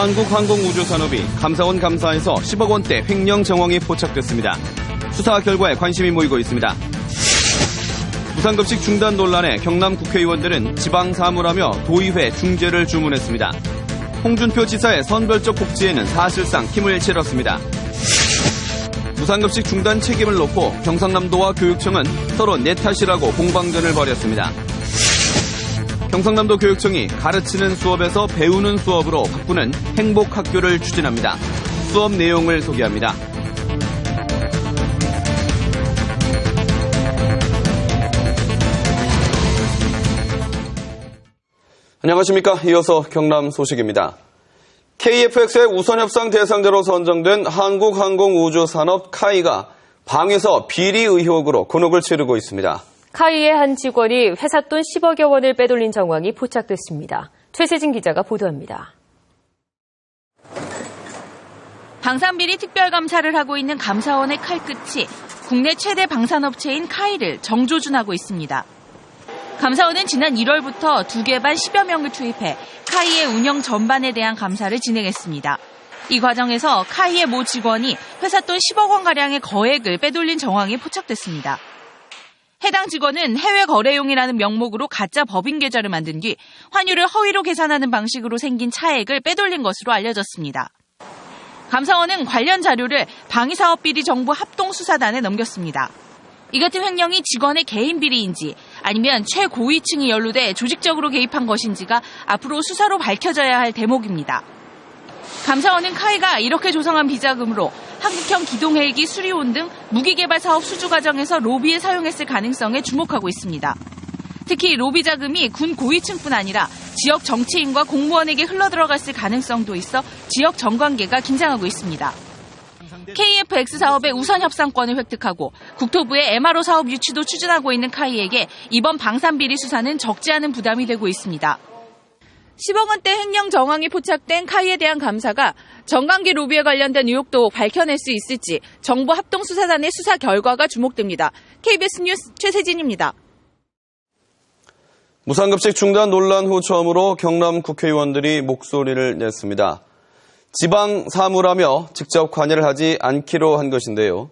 한국항공우주산업이 감사원 감사에서 10억 원대 횡령 정황이 포착됐습니다. 수사 결과에 관심이 모이고 있습니다. 무상급식 중단 논란에 경남 국회의원들은 지방사무라며 도의회 중재를 주문했습니다. 홍준표 지사의 선별적 복지에는 사실상 힘을 실었습니다. 무상급식 중단 책임을 놓고 경상남도와 교육청은 서로 내 탓이라고 공방전을 벌였습니다. 경상남도 교육청이 가르치는 수업에서 배우는 수업으로 바꾸는 행복학교를 추진합니다. 수업 내용을 소개합니다. 안녕하십니까. 이어서 경남 소식입니다. KFX의 우선협상 대상자로 선정된 한국항공우주산업 카이가 방에서 비리 의혹으로 곤혹을 치르고 있습니다. 카이의 한 직원이 회사 돈 10억여 원을 빼돌린 정황이 포착됐습니다. 최세진 기자가 보도합니다. 방산비리 특별감사를 하고 있는 감사원의 칼끝이 국내 최대 방산업체인 카이를 정조준하고 있습니다. 감사원은 지난 1월부터 2개 반 10여 명을 투입해 카이의 운영 전반에 대한 감사를 진행했습니다. 이 과정에서 카이의 모 직원이 회사 돈 10억 원가량의 거액을 빼돌린 정황이 포착됐습니다. 해당 직원은 해외 거래용이라는 명목으로 가짜 법인 계좌를 만든 뒤 환율을 허위로 계산하는 방식으로 생긴 차액을 빼돌린 것으로 알려졌습니다. 감사원은 관련 자료를 방위사업비리 정부 합동수사단에 넘겼습니다. 이 같은 횡령이 직원의 개인 비리인지 아니면 최고위층이 연루돼 조직적으로 개입한 것인지가 앞으로 수사로 밝혀져야 할 대목입니다. 감사원은 카이가 이렇게 조성한 비자금으로 한국형 기동헬기 수리온 등 무기개발 사업 수주 과정에서 로비에 사용했을 가능성에 주목하고 있습니다. 특히 로비 자금이 군 고위층뿐 아니라 지역 정치인과 공무원에게 흘러들어갔을 가능성도 있어 지역 정관계가 긴장하고 있습니다. KFX 사업의 우선 협상권을 획득하고 국토부의 MRO 사업 유치도 추진하고 있는 카이에게 이번 방산비리 수사는 적지 않은 부담이 되고 있습니다. 10억 원대 횡령 정황이 포착된 카이에 대한 감사가 정관계 로비에 관련된 의혹도 밝혀낼 수 있을지 정부 합동수사단의 수사 결과가 주목됩니다. KBS 뉴스 최세진입니다. 무상급식 중단 논란 후 처음으로 경남 국회의원들이 목소리를 냈습니다. 지방 사무라며 직접 관여를 하지 않기로 한 것인데요.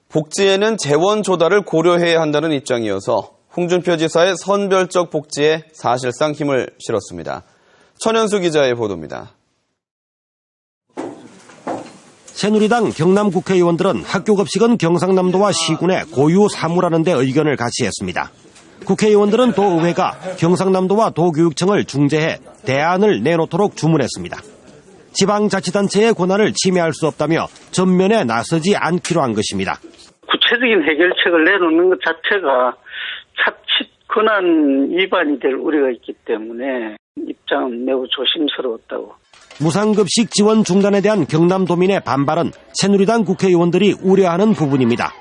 복지에는 재원 조달을 고려해야 한다는 입장이어서 홍준표 지사의 선별적 복지에 사실상 힘을 실었습니다. 천현수 기자의 보도입니다. 새누리당 경남 국회의원들은 학교급식은 경상남도와 시군의 고유 사무라는 데 의견을 같이 했습니다. 국회의원들은 도의회가 경상남도와 도교육청을 중재해 대안을 내놓도록 주문했습니다. 지방자치단체의 권한을 침해할 수 없다며 전면에 나서지 않기로 한 것입니다. 구체적인 해결책을 내놓는 것 자체가 자칫 권한 위반이 될 우려가 있기 때문에 입장은 매우 조심스러웠다고. 무상급식 지원 중단에 대한 경남도민의 반발은 새누리당 국회의원들이 우려하는 부분입니다.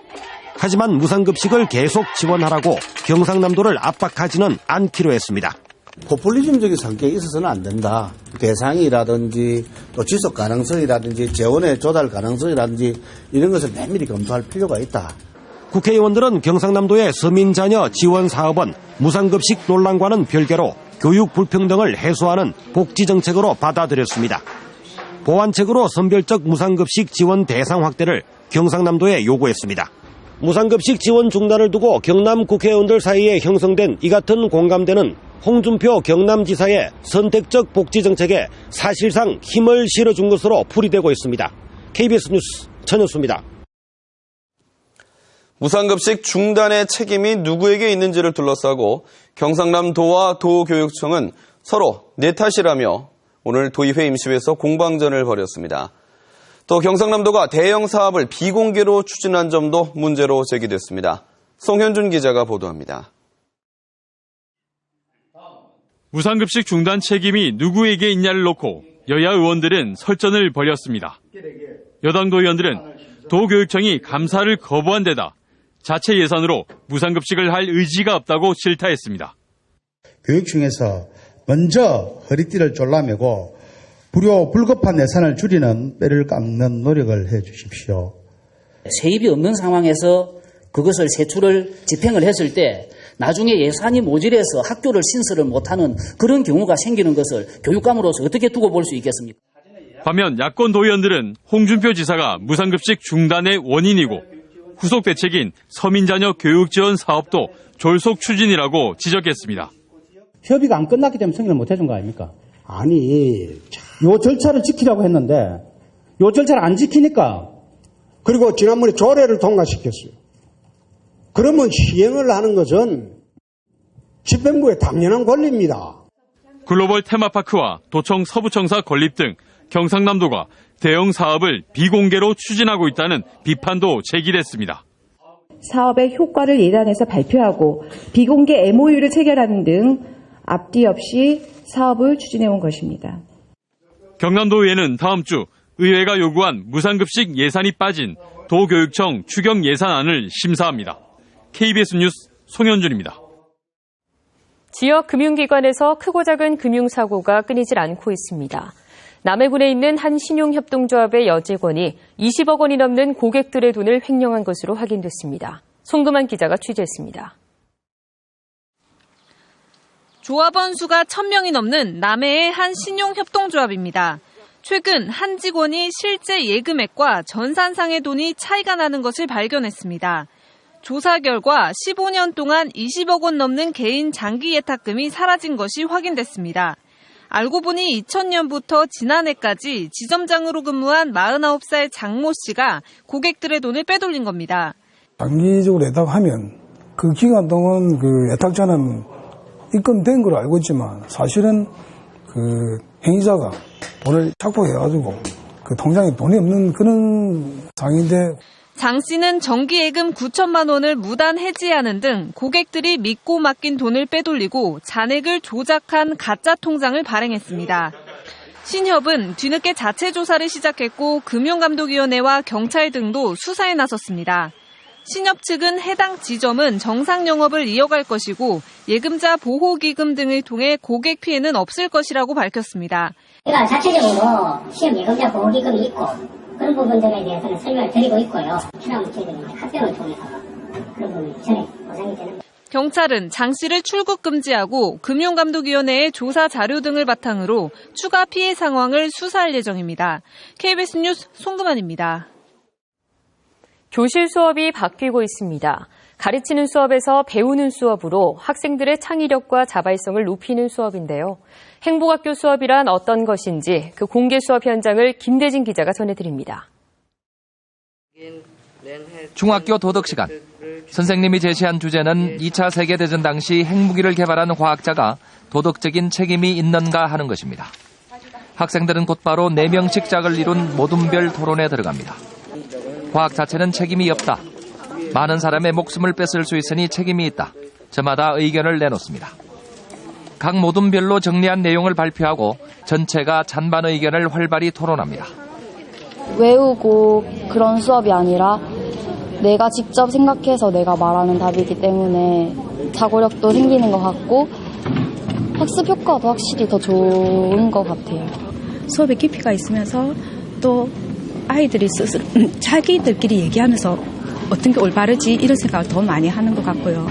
하지만 무상급식을 계속 지원하라고 경상남도를 압박하지는 않기로 했습니다. 포퓰리즘적인 성격이 있어서는 안 된다. 대상이라든지 또 지속 가능성이라든지 재원의 조달 가능성이라든지 이런 것을 면밀히 검토할 필요가 있다. 국회의원들은 경상남도의 서민자녀 지원 사업은 무상급식 논란과는 별개로 교육 불평등을 해소하는 복지정책으로 받아들였습니다. 보완책으로 선별적 무상급식 지원 대상 확대를 경상남도에 요구했습니다. 무상급식 지원 중단을 두고 경남 국회의원들 사이에 형성된 이 같은 공감대는 홍준표 경남지사의 선택적 복지정책에 사실상 힘을 실어준 것으로 풀이되고 있습니다. KBS 뉴스 천현수입니다. 무상급식 중단의 책임이 누구에게 있는지를 둘러싸고 경상남도와 도교육청은 서로 내 탓이라며 오늘 도의회 임시회에서 공방전을 벌였습니다. 또 경상남도가 대형 사업을 비공개로 추진한 점도 문제로 제기됐습니다. 송현준 기자가 보도합니다. 무상급식 중단 책임이 누구에게 있냐를 놓고 여야 의원들은 설전을 벌였습니다. 여당도 의원들은 도교육청이 감사를 거부한 데다 자체 예산으로 무상급식을 할 의지가 없다고 질타했습니다. 교육청에서 먼저 허리띠를 졸라매고 불급한 예산을 줄이는 뼈를 깎는 노력을 해 주십시오. 세입이 없는 상황에서 그것을 세출을 집행을 했을 때 나중에 예산이 모자라서 학교를 신설을 못하는 그런 경우가 생기는 것을 교육감으로서 어떻게 두고 볼 수 있겠습니까? 반면 야권 도의원들은 홍준표 지사가 무상급식 중단의 원인이고 후속 대책인 서민자녀 교육지원 사업도 졸속 추진이라고 지적했습니다. 협의가 안 끝났기 때문에 승인을 못 해준 거 아닙니까? 아니, 요 절차를 지키라고 했는데 요 절차를 안 지키니까 그리고 지난번에 조례를 통과시켰어요. 그러면 시행을 하는 것은 집행부의 당연한 권리입니다. 글로벌 테마파크와 도청 서부청사 건립 등 경상남도가 대형 사업을 비공개로 추진하고 있다는 비판도 제기됐습니다. 사업의 효과를 예단해서 발표하고 비공개 MOU를 체결하는 등 앞뒤 없이 사업을 추진해온 것입니다. 경남도의회는 다음 주 의회가 요구한 무상급식 예산이 빠진 도교육청 추경 예산안을 심사합니다. KBS 뉴스 송현준입니다. 지역 금융기관에서 크고 작은 금융사고가 끊이질 않고 있습니다. 남해군에 있는 한 신용협동조합의 여직원이 20억 원이 넘는 고객들의 돈을 횡령한 것으로 확인됐습니다. 송금환 기자가 취재했습니다. 조합원 수가 1,000명이 넘는 남해의 한 신용협동조합입니다. 최근 한 직원이 실제 예금액과 전산상의 돈이 차이가 나는 것을 발견했습니다. 조사 결과 15년 동안 20억 원 넘는 개인 장기 예탁금이 사라진 것이 확인됐습니다. 알고 보니 2000년부터 지난해까지 지점장으로 근무한 49살 장모 씨가 고객들의 돈을 빼돌린 겁니다. 장기적으로 예탁하면 그 기간 동안 그 예탁자는 입금된 걸로 알고 있지만 사실은 그 행위자가 돈을 착복해가지고 그 통장에 돈이 없는 그런 상황인데 장 씨는 정기예금 9천만 원을 무단 해지하는 등 고객들이 믿고 맡긴 돈을 빼돌리고 잔액을 조작한 가짜 통장을 발행했습니다. 신협은 뒤늦게 자체 조사를 시작했고 금융감독위원회와 경찰 등도 수사에 나섰습니다. 신협 측은 해당 지점은 정상 영업을 이어갈 것이고 예금자 보호기금 등을 통해 고객 피해는 없을 것이라고 밝혔습니다. 그러니까 자체적으로 신협 예금자 보호기금이 있고 그런 부분들에 대해서는 설명을 드리고 있고요. 필요하면 저희들이 합병을 통해서 그런 부분이 전액 보상이 되는. 경찰은 장 씨를 출국 금지하고 금융감독위원회의 조사 자료 등을 바탕으로 추가 피해 상황을 수사할 예정입니다. KBS 뉴스 송금환입니다. 교실 수업이 바뀌고 있습니다. 가르치는 수업에서 배우는 수업으로 학생들의 창의력과 자발성을 높이는 수업인데요. 행복학교 수업이란 어떤 것인지 그 공개 수업 현장을 김대진 기자가 전해드립니다. 중학교 도덕 시간. 선생님이 제시한 주제는 2차 세계대전 당시 핵무기를 개발한 과학자가 도덕적인 책임이 있는가 하는 것입니다. 학생들은 곧바로 4명씩 짝을 이룬 모둠별 토론에 들어갑니다. 과학 자체는 책임이 없다. 많은 사람의 목숨을 뺏을 수 있으니 책임이 있다. 저마다 의견을 내놓습니다. 각 모둠별로 정리한 내용을 발표하고 전체가 찬반 의견을 활발히 토론합니다. 외우고 그런 수업이 아니라 내가 직접 생각해서 내가 말하는 답이기 때문에 사고력도 생기는 것 같고 학습 효과도 확실히 더 좋은 것 같아요. 수업에 깊이가 있으면서 또 아이들이 스스로 자기들끼리 얘기하면서 어떤 게 올바르지 이런 생각을 더 많이 하는 것 같고요.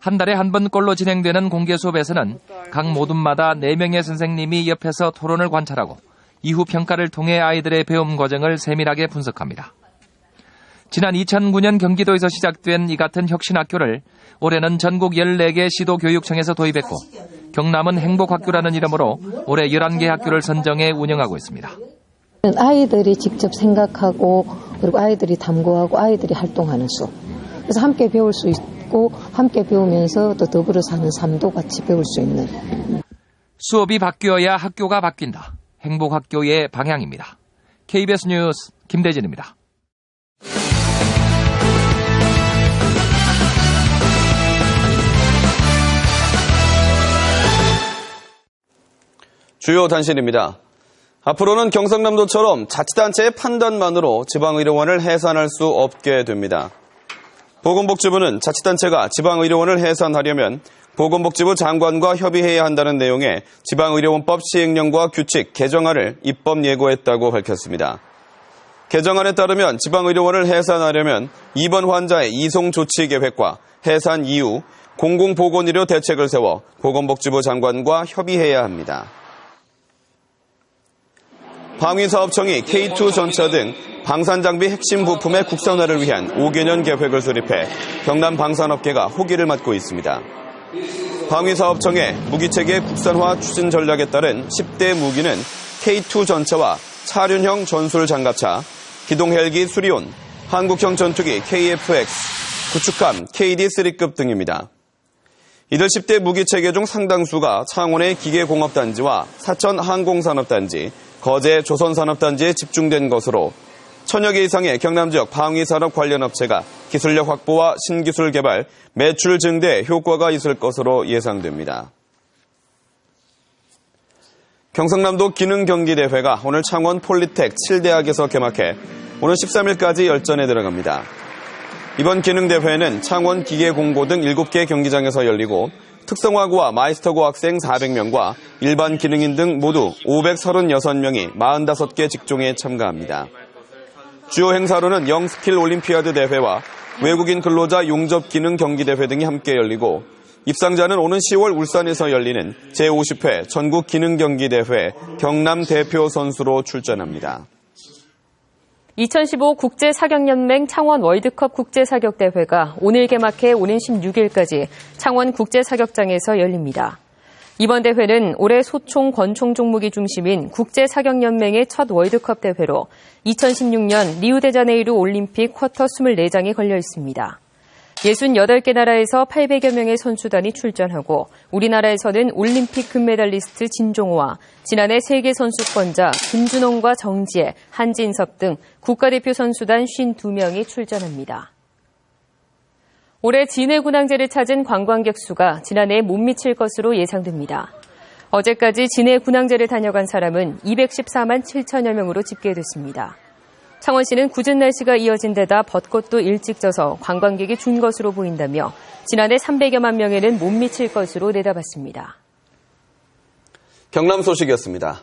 한 달에 한 번꼴로 진행되는 공개 수업에서는 각 모둠마다 4명의 선생님이 옆에서 토론을 관찰하고 이후 평가를 통해 아이들의 배움 과정을 세밀하게 분석합니다. 지난 2009년 경기도에서 시작된 이 같은 혁신학교를 올해는 전국 14개 시도교육청에서 도입했고 경남은 행복학교라는 이름으로 올해 11개 학교를 선정해 운영하고 있습니다. 아이들이 직접 생각하고 그리고 아이들이 담고하고 아이들이 활동하는 수업. 그래서 함께 배울 수 있고 함께 배우면서 또 더불어 사는 삶도 같이 배울 수 있는. 수업이 바뀌어야 학교가 바뀐다. 행복학교의 방향입니다. KBS 뉴스 김대진입니다. 주요 단신입니다. 앞으로는 경상남도처럼 자치단체의 판단만으로 지방의료원을 해산할 수 없게 됩니다. 보건복지부는 자치단체가 지방의료원을 해산하려면 보건복지부 장관과 협의해야 한다는 내용의 지방의료원법 시행령과 규칙 개정안을 입법 예고했다고 밝혔습니다. 개정안에 따르면 지방의료원을 해산하려면 입원 환자의 이송 조치 계획과 해산 이후 공공보건의료 대책을 세워 보건복지부 장관과 협의해야 합니다. 방위사업청이 K2 전차 등 방산장비 핵심 부품의 국산화를 위한 5개년 계획을 수립해 경남 방산업계가 호기를 맞고 있습니다. 방위사업청의 무기체계 국산화 추진 전략에 따른 10대 무기는 K2 전차와 차륜형 전술 장갑차, 기동 헬기 수리온, 한국형 전투기 KF-X, 구축함 KD-3급 등입니다. 이들 10대 무기체계 중 상당수가 창원의 기계공업단지와 사천 항공산업단지, 거제 조선산업단지에 집중된 것으로 1000여 개 이상의 경남 지역 방위산업 관련 업체가 기술력 확보와 신기술 개발, 매출 증대에 효과가 있을 것으로 예상됩니다. 경상남도 기능경기대회가 오늘 창원 폴리텍 7대학에서 개막해 오늘 13일까지 열전에 들어갑니다. 이번 기능대회는 창원 기계공고 등 7개 경기장에서 열리고 특성화고와 마이스터고 학생 400명과 일반 기능인 등 모두 536명이 45개 직종에 참가합니다. 주요 행사로는 영스킬 올림피아드 대회와 외국인 근로자 용접 기능 경기대회 등이 함께 열리고 입상자는 오는 10월 울산에서 열리는 제50회 전국 기능 경기대회 경남 대표 선수로 출전합니다. 2015 국제사격연맹 창원 월드컵 국제사격대회가 오늘 개막해 오는 16일까지 창원 국제사격장에서 열립니다. 이번 대회는 올해 소총, 권총 종목이 중심인 국제사격연맹의 첫 월드컵 대회로 2016년 리우데자네이루 올림픽 쿼터 24장이 걸려 있습니다. 68개 나라에서 800여 명의 선수단이 출전하고 우리나라에서는 올림픽 금메달리스트 진종호와 지난해 세계 선수권자 김준홍과 정지혜, 한진섭 등 국가대표 선수단 52명이 출전합니다. 올해 진해군항제를 찾은 관광객 수가 지난해에 못 미칠 것으로 예상됩니다. 어제까지 진해군항제를 다녀간 사람은 214만 7천여 명으로 집계됐습니다. 창원시는 궂은 날씨가 이어진 데다 벚꽃도 일찍 져서 관광객이 준 것으로 보인다며 지난해 300여만 명에는 못 미칠 것으로 내다봤습니다. 경남 소식이었습니다.